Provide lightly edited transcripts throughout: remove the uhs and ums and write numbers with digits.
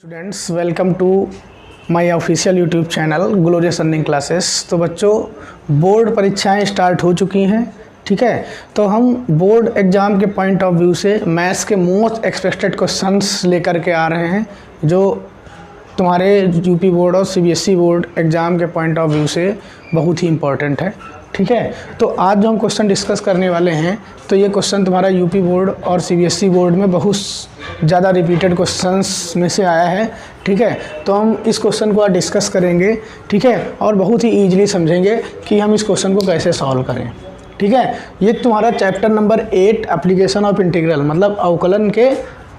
Students, welcome to my official YouTube channel Glorious Earning Classes. तो बच्चों, board परीक्षाएं start हो चुकी हैं, ठीक है। तो हम बोर्ड एग्ज़ाम के पॉइंट ऑफ व्यू से मैथ्स के मोस्ट एक्सपेक्टेड क्वेश्चंस लेकर के आ रहे हैं, जो तुम्हारे यूपी बोर्ड और सीबीएसई बोर्ड एग्ज़ाम के पॉइंट ऑफ व्यू से बहुत ही इम्पॉर्टेंट है, ठीक है। तो आज जो हम क्वेश्चन डिस्कस करने वाले हैं, तो ये क्वेश्चन तुम्हारा यूपी बोर्ड और सीबीएसई बोर्ड में बहुत ज़्यादा रिपीटेड क्वेश्चंस में से आया है, ठीक है। तो हम इस क्वेश्चन को आज डिस्कस करेंगे, ठीक है, और बहुत ही ईजिली समझेंगे कि हम इस क्वेश्चन को कैसे सॉल्व करें, ठीक है। ये तुम्हारा chapter number 8 application of integral, मतलब अवकलन के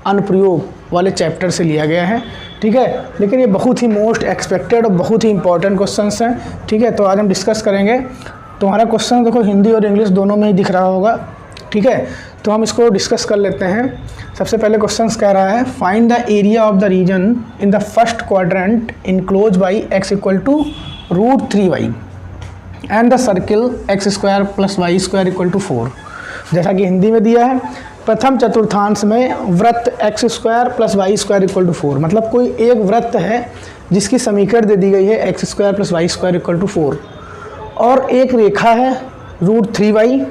अनुप्रयोग वाले चैप्टर से लिया गया है, ठीक है। लेकिन ये बहुत ही मोस्ट एक्सपेक्टेड और बहुत ही इंपॉर्टेंट क्वेश्चंस हैं, ठीक है। तो आज हम डिस्कस करेंगे। तुम्हारा क्वेश्चन देखो हिंदी और इंग्लिश दोनों में ही दिख रहा होगा, ठीक है। तो हम इसको डिस्कस कर लेते हैं। सबसे पहले क्वेश्चन कह रहा है, find the area of the region in the first quadrant enclose by x equal to √3y and the circle x² + y² = 4। जैसा कि हिंदी में दिया है, प्रथम चतुर्थांश में वृत्त x² + y² = 4, मतलब कोई एक वृत्त है जिसकी समीकरण दे दी गई है x² + y² = 4, और एक रेखा है √3y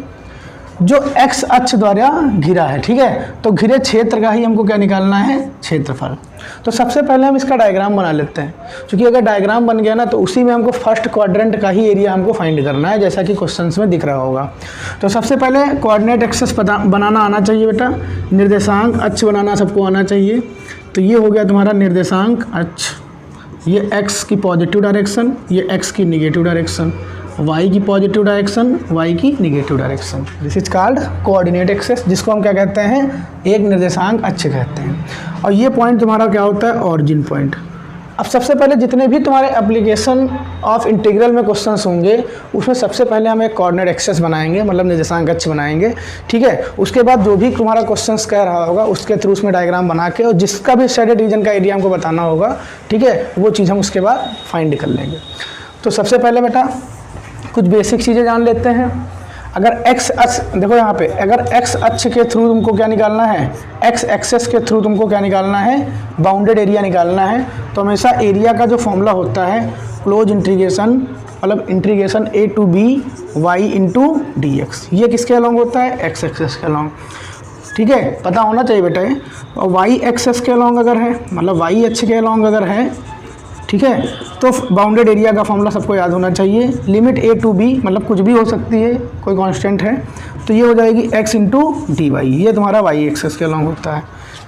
जो x अक्ष द्वारा घिरा है, ठीक है। तो घिरे क्षेत्र का ही हमको क्या निकालना है, क्षेत्रफल। तो सबसे पहले हम इसका डायग्राम बना लेते हैं, क्योंकि अगर डायग्राम बन गया ना तो उसी में हमको फर्स्ट क्वाड्रेंट का ही एरिया हमको फाइंड करना है, जैसा कि क्वेश्चंस में दिख रहा होगा। तो सबसे पहले कोऑर्डिनेट एक्सेस बनाना आना चाहिए बेटा, निर्देशांक अक्ष बनाना सबको आना चाहिए। तो ये हो गया तुम्हारा निर्देशांक अक्ष, ये x की पॉजिटिव डायरेक्शन, ये x की निगेटिव डायरेक्शन, y की पॉजिटिव डायरेक्शन, y की negative direction. This is called coordinate axes, जिसको हम क्या कहते हैं, एक निर्देशांक अक्ष कहते हैं। और ये पॉइंट तुम्हारा क्या होता है, ऑरिजिन पॉइंट। अब सबसे पहले जितने भी तुम्हारे एप्लीकेशन ऑफ इंटीग्रल में क्वेश्चंस होंगे, उसमें सबसे पहले हम एक कोऑर्डिनेट एक्सेस बनाएंगे, मतलब निर्देशांक अक्ष बनाएंगे, ठीक है। उसके बाद जो भी तुम्हारा क्वेश्चंस कह रहा होगा उसके थ्रू उसमें डायग्राम बना के, और जिसका भी शेडेड रीजन का एरिया हमको बताना होगा, ठीक है, वो चीज़ हम उसके बाद फाइंड कर लेंगे। तो सबसे पहले बेटा कुछ बेसिक चीज़ें जान लेते हैं। अगर x अक्ष, देखो यहाँ पे, अगर x अक्ष के थ्रू तुमको क्या निकालना है, x एक्सेस के थ्रू तुमको क्या निकालना है, बाउंडेड एरिया निकालना है। तो हमेशा एरिया का जो फॉर्मूला होता है, क्लोज इंटीग्रेशन, मतलब integration a to b y × dx, ये किसके अलॉन्ग होता है, x एक्सेस के अलॉन्ग, ठीक है, पता होना चाहिए बेटा ये। और y एक्सेस के अलॉन्ग अगर है, मतलब y अक्ष के अलॉन्ग अगर है, ठीक है, तो बाउंडेड एरिया का फॉर्मूला सबको याद होना चाहिए। लिमिट a to b, मतलब कुछ भी हो सकती है, कोई कांस्टेंट है, तो ये हो जाएगी x × dy, ये तुम्हारा y एक्सेस के अलॉन्ग होता है,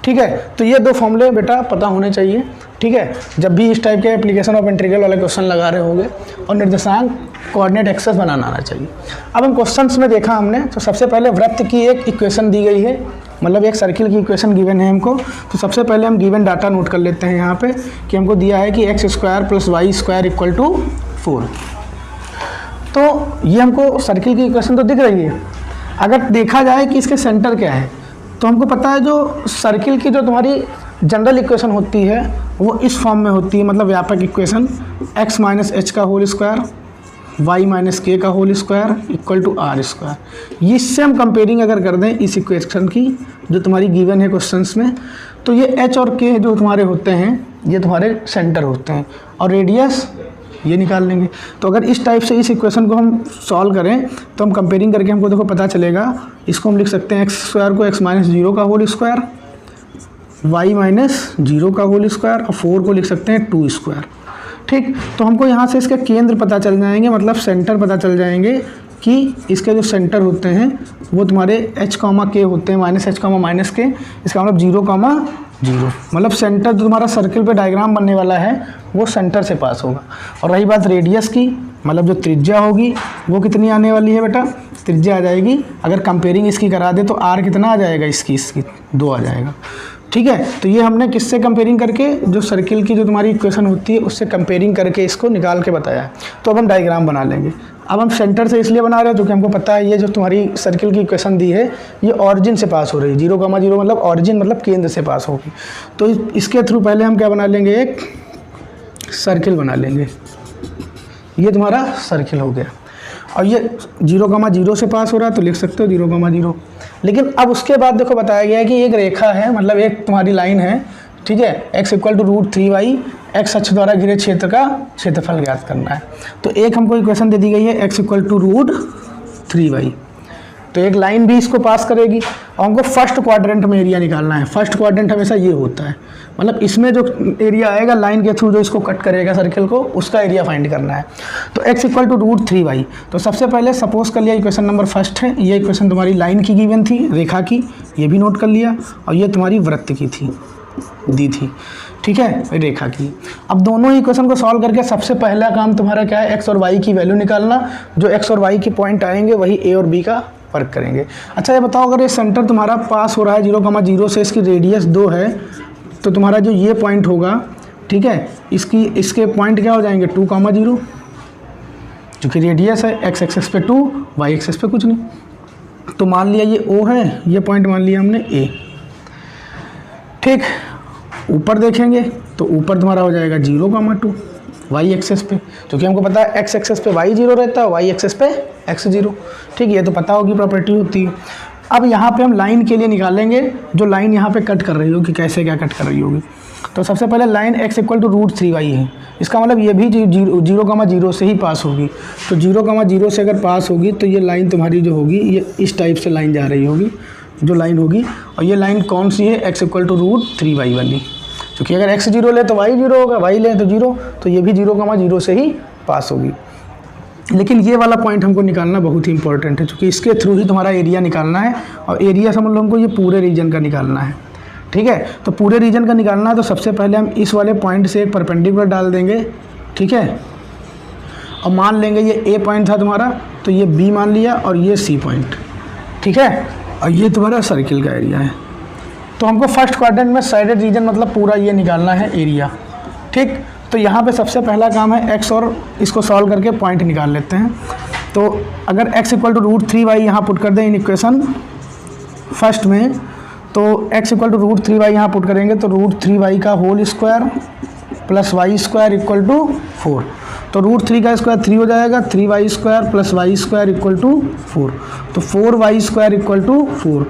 ठीक है। तो ये दो फॉर्मूले बेटा पता होने चाहिए, ठीक है, जब भी इस टाइप के एप्लीकेशन ऑफ इंटीग्रल वाले क्वेश्चन लगा रहे होंगे। और निर्देशांक कोऑर्डिनेट एक्सेस बनाना आना चाहिए। अब हम क्वेश्चंस में देखा हमने, तो सबसे पहले वृत्त की एक इक्वेशन दी गई है, मतलब एक सर्किल की इक्वेशन गिवन है हमको। तो सबसे पहले हम गिवन डाटा नोट कर लेते हैं यहाँ पे, कि हमको दिया है कि x² + y² = 4। तो ये हमको सर्किल की इक्वेशन तो दिख रही है। अगर देखा जाए कि इसके सेंटर क्या है, तो हमको पता है जो सर्किल की जो तुम्हारी जनरल इक्वेशन होती है वो इस फॉर्म में होती है, मतलब व्यापक इक्वेशन x - h का होल स्क्वायर, y - k का होल स्क्वायर = r²। इससे हम कंपेयरिंग अगर कर दें इस इक्वेशन की जो तुम्हारी गिवन है क्वेश्चंस में, तो ये h और k जो तुम्हारे होते हैं, ये तुम्हारे सेंटर होते हैं, और रेडियस ये निकाल लेंगे। तो अगर इस टाइप से इस इक्वेशन को हम सॉल्व करें, तो हम कंपेयरिंग करके हमको देखो पता चलेगा। इसको हम लिख सकते हैं x² को x - 0 का होल स्क्वायर, y - 0 का होल स्क्वायर, और 4 को लिख सकते हैं 2², ठीक। तो हमको यहाँ से इसके केंद्र पता चल जाएंगे, मतलब सेंटर पता चल जाएंगे कि इसके जो सेंटर होते हैं वो तुम्हारे h, k होते हैं, -h, -k, इसका मतलब 0, 0, मतलब सेंटर जो तुम्हारा सर्किल पे डायग्राम बनने वाला है वो सेंटर से पास होगा। और रही बात रेडियस की, मतलब जो त्रिज्या होगी वो कितनी आने वाली है बेटा, त्रिज्या आ जाएगी, अगर कंपेयरिंग इसकी करा दे तो r कितना आ जाएगा, इसकी 2 आ जाएगा, ठीक है। तो ये हमने किससे कंपेयरिंग करके, जो सर्किल की जो तुम्हारी इक्वेशन होती है उससे कंपेयरिंग करके इसको निकाल के बताया है। तो अब हम डायग्राम बना लेंगे। अब हम सेंटर से इसलिए बना रहे हैं क्योंकि हमको पता है ये जो तुम्हारी सर्किल की इक्वेशन दी है ये ऑरिजिन से पास हो रही है, 0, 0 मतलब ऑरिजिन मतलब केंद्र से पास होगी। तो इसके थ्रू पहले हम क्या बना लेंगे, एक सर्किल बना लेंगे। ये तुम्हारा सर्किल हो गया, और ये 0, 0 से पास हो रहा है, तो लिख सकते हो 0, 0। लेकिन अब उसके बाद देखो बताया गया है कि एक रेखा है, मतलब एक तुम्हारी लाइन है ठीक है, x equal to √3y, x अक्ष द्वारा घिरे क्षेत्र का क्षेत्रफल ज्ञात करना है। तो एक हमको इक्वेशन दे दी गई है x इक्वल टू √3y, तो एक लाइन भी इसको पास करेगी और हमको फर्स्ट क्वाड्रेंट में एरिया निकालना है। फर्स्ट क्वाड्रेंट हमेशा ये होता है, मतलब इसमें जो एरिया आएगा लाइन के थ्रू जो इसको कट करेगा सर्किल को, उसका एरिया फाइंड करना है। तो x इक्वल टू √3y, तो सबसे पहले सपोज कर लिया इक्वेशन नंबर फर्स्ट है, ये इक्वेशन तुम्हारी लाइन की गिवन थी, रेखा की, ये भी नोट कर लिया, और ये तुम्हारी वृत्त की थी, दी थी, ठीक है, रेखा की। अब दोनों ही इक्वेशन को सॉल्व करके सबसे पहला काम तुम्हारा क्या है, x और y की वैल्यू निकालना। जो x और y के पॉइंट आएंगे वही a और b का वर्क करेंगे। अच्छा ये बताओ, अगर ये सेंटर तुम्हारा पास हो रहा है 0,0 से, इसकी रेडियस 2 है, तो तुम्हारा जो ये पॉइंट होगा, ठीक है, इसके पॉइंट क्या हो जाएंगे 2,0, क्योंकि रेडियस है, x एक्सिस पे 2, y एक्सिस पे कुछ नहीं। तो मान लिया ये O है, ये पॉइंट मान लिया हमने A, ठीक। ऊपर देखेंगे तो ऊपर तुम्हारा हो जाएगा 0,2 y एक्सेस पे, क्योंकि हमको पता है x एक्सेस पे y 0 रहता है, y एक्सेस पे x 0, ठीक, ये तो पता होगी, प्रॉपर्टी होती है। अब यहाँ पे हम लाइन के लिए निकालेंगे, जो लाइन यहाँ पे कट कर रही होगी, कैसे क्या कट कर रही होगी। तो सबसे पहले line x equal to √3y है, इसका मतलब ये भी 0,0 से ही पास होगी। तो 0,0 से अगर पास होगी तो ये लाइन तुम्हारी जो होगी, ये इस टाइप से लाइन जा रही होगी, जो लाइन होगी। और ये लाइन कौन सी है, x इक्वल टू √3y वाली, क्योंकि अगर x 0 ले तो y 0 होगा, y ले तो 0, तो ये भी 0,0 से ही पास होगी। लेकिन ये वाला पॉइंट हमको निकालना बहुत ही इंपॉर्टेंट है, क्योंकि इसके थ्रू ही तुम्हारा एरिया निकालना है, और एरिया समझ लो हमको ये पूरे रीजन का निकालना है, ठीक है। तो पूरे रीजन का निकालना है, तो सबसे पहले हम इस वाले पॉइंट से एक परपेंडिकुलर डाल देंगे, ठीक है, और मान लेंगे ये A पॉइंट था तुम्हारा, तो ये B मान लिया, और ये C पॉइंट, ठीक है, और ये तुम्हारा सर्किल का एरिया है। तो हमको फर्स्ट क्वाड्रेंट में साइडेड रीजन मतलब पूरा ये निकालना है एरिया, ठीक। तो यहाँ पे सबसे पहला काम है x, और इसको सॉल्व करके पॉइंट निकाल लेते हैं। तो अगर x इक्वल टू √3y यहाँ पुट कर दें इन इक्वेशन फर्स्ट में, तो x इक्वल टू √3y यहाँ पुट करेंगे, तो √3y का whole square plus y square equal to 4। तो √3 का स्क्वायर 3 हो जाएगा, 3y square plus y square equal to 4। तो 4y square equal to 4,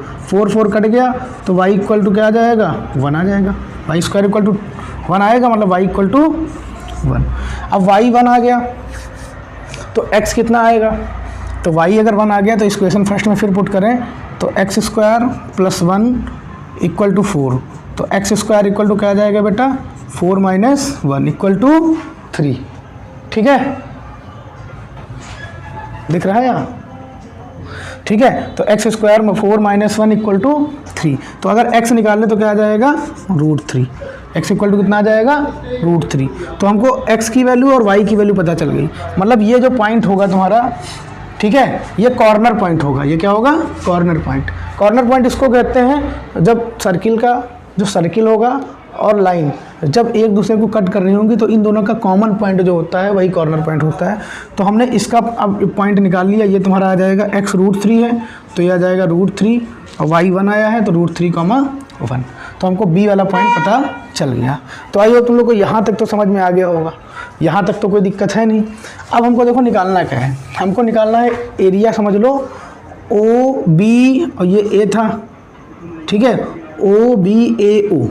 4 cut गया, तो y इक्वल टू क्या आ जाएगा, 1 आ जाएगा। y स्क्वायर इक्वल टू 1 आएगा, मतलब y इक्वल टू 1। अब y 1 आ गया तो x कितना आएगा, तो y अगर 1 आ गया तो इक्वेशन फर्स्ट में फिर पुट करें, तो x square plus 1 equal to 4। तो x स्क्वायर इक्वल टू क्या आ जाएगा बेटा, 4 माइनस 1 इक्वल टू 3, ठीक है, दिख रहा है यहाँ, ठीक है। तो x स्क्वायर में 4 माइनस 1 इक्वल टू 3। तो अगर x निकाल ले तो क्या आ जाएगा, √3। x इक्वल टू कितना आ जाएगा, √3। तो हमको x की वैल्यू और y की वैल्यू पता चल गई। मतलब ये जो पॉइंट होगा तुम्हारा, ठीक है, ये कॉर्नर पॉइंट होगा। ये क्या होगा, कॉर्नर पॉइंट। कॉर्नर पॉइंट इसको कहते हैं जब सर्किल का जो सर्किल होगा और लाइन जब एक दूसरे को कट कर रही होंगी, तो इन दोनों का कॉमन पॉइंट जो होता है वही कॉर्नर पॉइंट होता है। तो हमने इसका अब पॉइंट निकाल लिया। ये तुम्हारा आ जाएगा x √3 है, तो ये आ जाएगा √3, और y 1 आया है, तो √3, 1। तो हमको b वाला पॉइंट पता चल गया। तो आइए तुम लोग को यहाँ तक तो समझ में आ गया होगा, यहाँ तक तो कोई दिक्कत है नहीं। अब हमको देखो निकालना क्या है, हमको निकालना है एरिया, समझ लो ओ बी, और ये ए था, ठीक है, ओ बी ए ओ,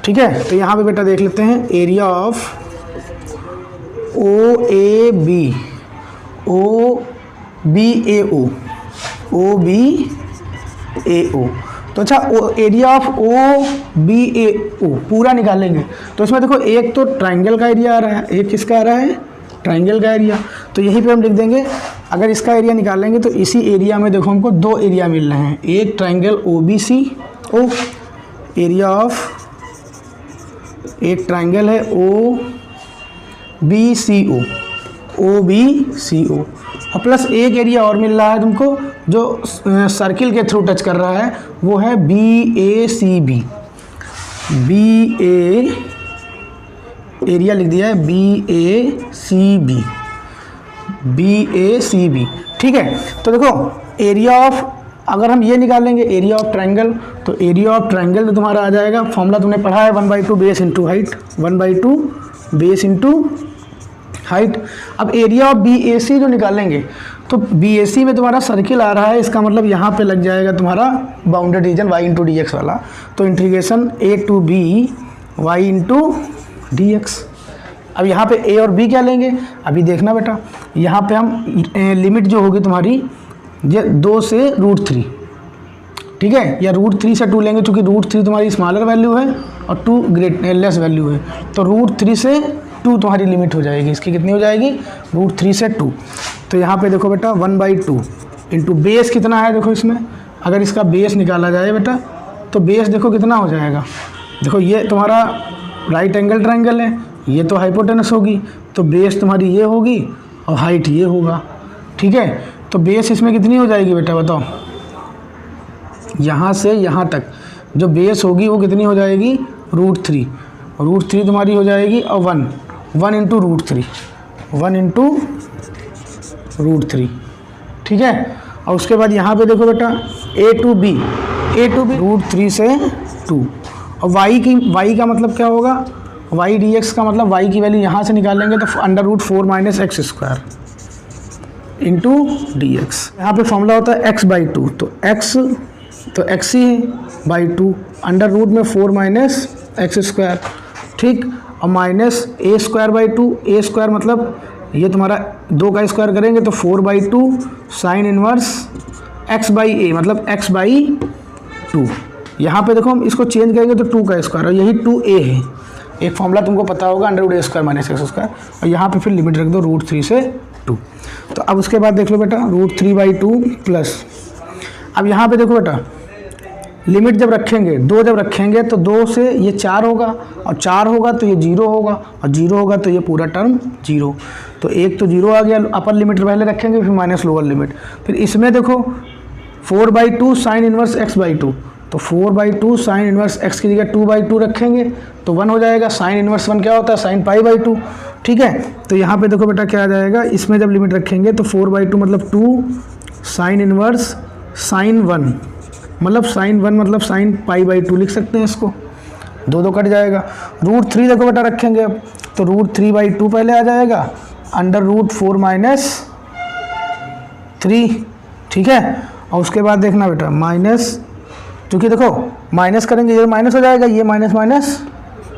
ठीक है। तो यहाँ पे बेटा देख लेते हैं area of O A B, O B A O, O B A O. तो अच्छा, area of O B A O पूरा निकालेंगे। तो इसमें देखो एक तो ट्राइंगल का एरिया आ रहा है, एक किसका आ रहा है, ट्राइंगल का एरिया। तो यहीं पे हम लिख देंगे, अगर इसका एरिया निकालेंगे तो इसी एरिया में देखो हमको दो एरिया मिल रहे हैं, एक triangle O B C O, area of एक ट्राइंगल है ओ बी सी ओ, ओ बी सी ओ, और प्लस एक एरिया और मिल रहा है तुमको जो सर्किल के थ्रू टच कर रहा है, वो है बी ए सी बी, बी ए एरिया लिख दिया है बी ए सी बी, बी ए सी बी, ठीक है। तो देखो एरिया ऑफ, अगर हम ये निकालेंगे एरिया ऑफ ट्रायंगल, तो एरिया ऑफ ट्रायंगल तो तुम्हारा आ जाएगा, फॉर्मूला तुमने पढ़ा है 1/2 base into height, 1/2 base into height. अब एरिया ऑफ बी ए सी जो निकालेंगे तो बी ए सी में तुम्हारा सर्किल आ रहा है, इसका मतलब यहाँ पे लग जाएगा तुम्हारा bounded region y into d x वाला। तो integration a to b y into d x. अब यहाँ पे a और b क्या लेंगे, अभी देखना बेटा, यहाँ पे हम लिमिट जो होगी तुम्हारी ये 2 से √3, ठीक है, या √3 से 2 लेंगे, क्योंकि √3 तुम्हारी स्मॉलर वैल्यू है और 2 लेस वैल्यू है। तो √3 से 2 तुम्हारी लिमिट हो जाएगी, इसकी कितनी हो जाएगी, √3 से 2। तो यहाँ पे देखो बेटा 1/2 इंटू बेस कितना है, देखो इसमें अगर इसका बेस निकाला जाए बेटा तो बेस देखो कितना हो जाएगा। देखो ये तुम्हारा राइट एंगल ट्रायंगल है, ये तो हाइपोटेनस होगी, तो बेस तुम्हारी ये होगी और हाइट ये होगा, ठीक है। तो बेस इसमें कितनी हो जाएगी बेटा बताओ, यहाँ से यहाँ तक जो बेस होगी वो कितनी हो जाएगी, √3। √3 तुम्हारी हो जाएगी और 1 इंटू √3, 1 इंटू √3, ठीक है। और उसके बाद यहाँ पे देखो बेटा a टू बी √3 से 2। और y का मतलब क्या होगा, y dx का मतलब y की वैल्यू यहाँ से निकालेंगे तो √4 minus x square into d x. यहाँ पे फॉर्मूला होता है x/2, तो x ही है /2 अंडर रूट में 4 माइनस एक्स स्क्वायर, ठीक, और माइनस a²/2, a² मतलब ये तुम्हारा 2 का स्क्वायर करेंगे तो 4/2 साइन इनवर्स x/a मतलब x/2। यहाँ पे देखो हम इसको चेंज करेंगे तो 2 का स्क्वायर और यही 2a है, एक फॉर्मूला तुमको पता होगा √a² माइनस x², और यहाँ पे फिर लिमिट रख दो √3 से 2। तो अब उसके बाद देख लो बेटा √3/2 प्लस, अब यहाँ पे देखो बेटा लिमिट जब रखेंगे 2 जब रखेंगे तो 2 से ये 4 होगा और 4 होगा तो ये 0 होगा और 0 होगा तो ये पूरा टर्म 0। तो एक तो 0 आ गया, अपर लिमिट पहले रखेंगे फिर माइनस लोअर लिमिट। फिर इसमें देखो 4/2 साइन इनवर्स x/2, तो 4/2 साइन इनवर्स x की जगह 2/2 रखेंगे तो 1 हो जाएगा। साइन इनवर्स 1 क्या होता है, साइन π/2, ठीक है। तो यहाँ पे देखो बेटा क्या आ जाएगा, इसमें जब लिमिट रखेंगे तो 4/2 मतलब 2 साइन इनवर्स साइन 1 मतलब साइन 1 मतलब साइन π/2 लिख सकते हैं इसको, 2 कट जाएगा। √3 देखो बेटा रखेंगे अब तो √3/2 पहले आ जाएगा अंडर रूट 4 माइनस 3, ठीक है। और उसके बाद देखना बेटा माइनस, क्योंकि देखो माइनस करेंगे ये माइनस हो जाएगा, ये माइनस माइनस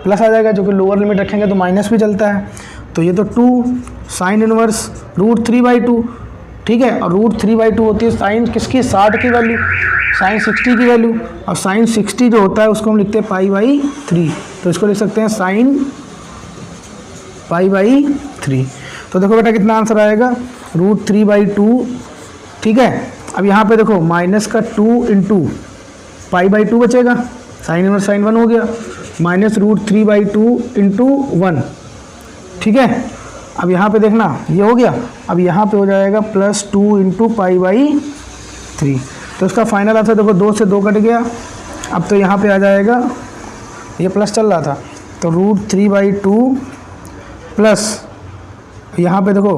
प्लस आ जाएगा, जो कि लोअर लिमिट रखेंगे तो माइनस भी चलता है। तो ये तो 2 साइन इनवर्स √3/2, ठीक है। और √3/2 होती है साइन किसकी, 60 की वैल्यू, साइन 60 की वैल्यू, और साइन 60 जो होता है उसको हम लिखते हैं π/3, तो इसको लिख सकते हैं साइन π/3। तो देखो बेटा कितना आंसर आएगा, √3/2, ठीक है। अब यहाँ पे देखो माइनस का 2 इंटू π/2 बचेगा, साइन इनवर्स साइन 1 हो गया, माइनस √3/2 इंटू 1, ठीक है। अब यहाँ पे देखना ये हो गया, अब यहाँ पे हो जाएगा +2 इंटू π/3। तो इसका फाइनल आंसर देखो 2 से 2 कट गया, अब तो यहाँ पे आ जाएगा, ये प्लस चल रहा था तो √3/2 प्लस यहाँ पे देखो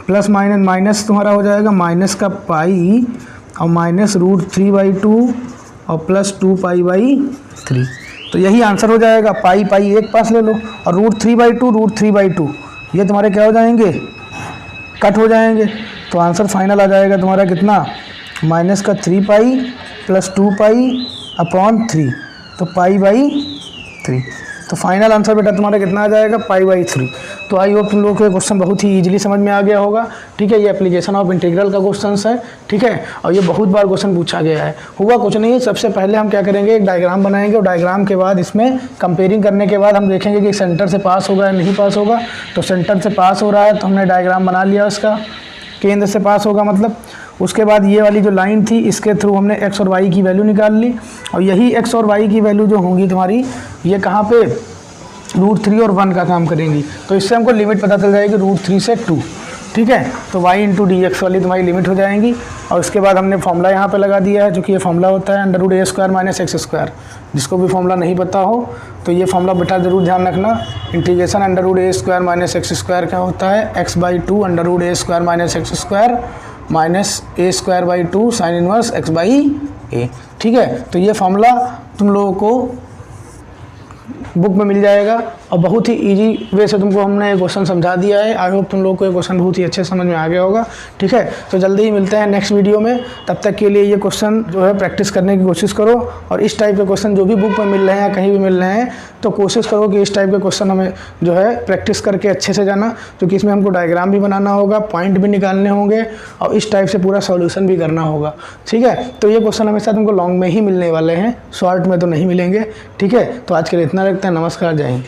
प्लस माइनस माइनस तुम्हारा हो जाएगा माइनस का पाई और माइनस √3/2 और प्लस 2 π/3। तो यही आंसर हो जाएगा, पाई एक पास ले लो और √3/2 ये तुम्हारे क्या हो जाएंगे, कट हो जाएंगे। तो आंसर फाइनल आ जाएगा तुम्हारा कितना, माइनस का 3π प्लस 2π/3, तो π/3। तो फाइनल आंसर बेटा तुम्हारा कितना आ जाएगा, π/3। तो आई होप तुम लोगों को क्वेश्चन बहुत ही इजीली समझ में आ गया होगा, ठीक है। ये एप्लीकेशन ऑफ इंटीग्रल का क्वेश्चन है, ठीक है, और ये बहुत बार क्वेश्चन पूछा गया है। हुआ कुछ नहीं है, सबसे पहले हम क्या करेंगे, एक डायग्राम बनाएंगे और डायग्राम के बाद इसमें कंपेयरिंग करने के बाद हम देखेंगे कि सेंटर से पास होगा या नहीं पास होगा। तो सेंटर से पास हो रहा है तो हमने डायग्राम बना लिया उसका, केंद्र से पास होगा मतलब। उसके बाद ये वाली जो लाइन थी इसके थ्रू हमने x और y की वैल्यू निकाल ली, और यही x और y की वैल्यू जो होंगी तुम्हारी ये कहाँ पे, √3 और 1 का काम करेंगी। तो इससे हमको लिमिट पता चल जाएगी √3 से 2, ठीक है। तो y इंटू dx वाली तुम्हारी लिमिट हो जाएंगी। और उसके बाद हमने फॉर्मूला यहाँ पे लगा दिया है, जो कि ये फॉर्मूला होता है √a² माइनस x²। जिसको भी फॉर्मूला नहीं पता हो तो ये फॉर्मूला बेटा ज़रूर ध्यान रखना, इंटीग्रेशन √a² माइनस x² क्या होता है, x/2 √a² minus x² minus a²/2 sine inverse x/a, ठीक है। तो ये फॉर्मूला तुम लोगों को बुक में मिल जाएगा और बहुत ही इजी वे से तुमको हमने क्वेश्चन समझा दिया है। आई होप तुम लोग को ये क्वेश्चन बहुत ही अच्छे समझ में आ गया होगा। ठीक है, तो जल्दी ही मिलते हैं नेक्स्ट वीडियो में। तब तक के लिए ये क्वेश्चन जो है प्रैक्टिस करने की कोशिश करो, और इस टाइप के क्वेश्चन जो भी बुक में मिल रहे हैं या कहीं भी मिल रहे हैं तो कोशिश करो कि इस टाइप के क्वेश्चन हमें जो है प्रैक्टिस करके अच्छे से जाना, क्योंकि इसमें हमको डायग्राम भी बनाना होगा, पॉइंट भी निकालने होंगे और इस टाइप से पूरा सॉल्यूशन भी करना होगा। ठीक है, तो ये क्वेश्चन हमेशा तुमको लॉन्ग में ही मिलने वाले हैं, शॉर्ट में तो नहीं मिलेंगे। ठीक है, तो आज के लिए इतना रखते हैं। नमस्कार, जय हिंद।